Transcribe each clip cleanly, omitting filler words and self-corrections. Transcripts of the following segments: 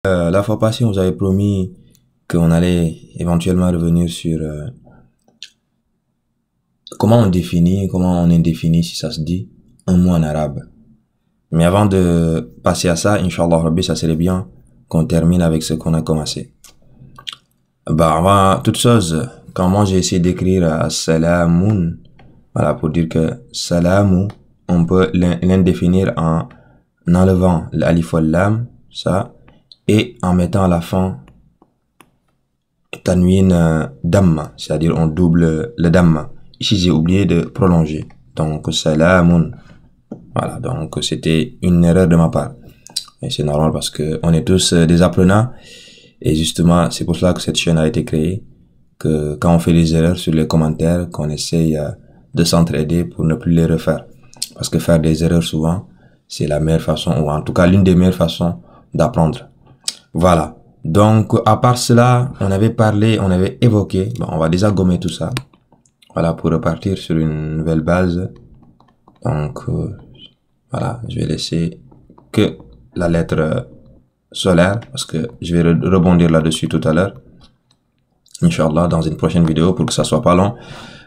La fois passée, on vous avait promis qu'on allait éventuellement revenir sur comment on indéfinit, si ça se dit, un mot en arabe. Mais avant de passer à ça, Inch'Allah Rabbi, ça serait bien qu'on termine avec ce qu'on a commencé. Avant toute chose, quand moi j'ai essayé d'écrire salamun, voilà, pour dire que salamu, on peut l'indéfinir en enlevant l'alif wal lam, ça, et en mettant à la fin tanwin damma, c'est-à-dire on double le damma. Ici j'ai oublié de prolonger, donc salamun. Voilà, donc c'était une erreur de ma part. Et c'est normal parce que on est tous des apprenants. Et justement, c'est pour cela que cette chaîne a été créée. Que quand on fait des erreurs sur les commentaires, qu'on essaye de s'entraider pour ne plus les refaire. Parce que faire des erreurs souvent, c'est la meilleure façon, ou en tout cas l'une des meilleures façons d'apprendre. Voilà. Donc, à part cela, on avait évoqué, bon, on va déjà gommer tout ça. Voilà, pour repartir sur une nouvelle base. Donc, voilà, je vais laisser que la lettre solaire, parce que je vais rebondir là-dessus tout à l'heure. Inch'Allah, dans une prochaine vidéo, pour que ça soit pas long.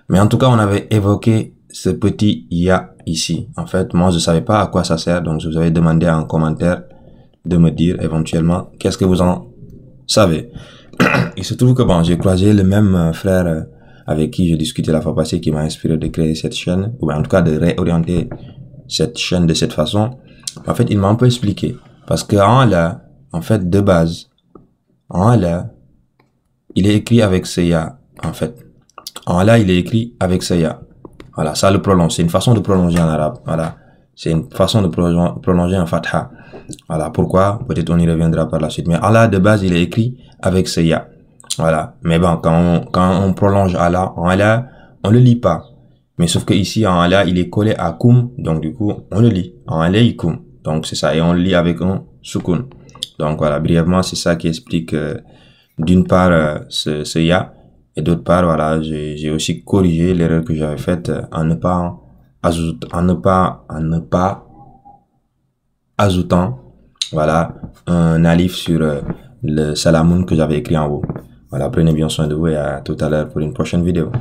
Mais en tout cas, on avait évoqué ce petit ya ici. En fait, moi, je savais pas à quoi ça sert, donc je vous avais demandé en commentaire de me dire éventuellement qu'est-ce que vous en savez. Il se trouve que bon, j'ai croisé le même frère avec qui j'ai discuté la fois passée, qui m'a inspiré de créer cette chaîne, ou en tout cas de réorienter cette chaîne de cette façon. En fait, il m'a un peu expliqué. Parce que là, en fait, de base, là, il est écrit avec ce ya, en fait. Là, il est écrit avec ce ya. Voilà, ça le prolonge. C'est une façon de prolonger en arabe. Voilà. C'est une façon de prolonger en fatha. Voilà. Pourquoi? Peut-être on y reviendra par la suite. Mais Allah, de base, il est écrit avec ce ya. Voilà. Mais bon, quand on prolonge Allah, on le lit pas. Mais sauf que ici, en Allah, il est collé à kum. Donc, du coup, on le lit. En alaykum. Donc, c'est ça. Et on le lit avec un sukun. Donc, voilà. Brièvement, c'est ça qui explique, d'une part, ce ya. Et d'autre part, voilà, j'ai aussi corrigé l'erreur que j'avais faite en ne pas ajoutant, voilà, un alif sur le salamoun que j'avais écrit en haut. Voilà, prenez bien soin de vous et à tout à l'heure pour une prochaine vidéo.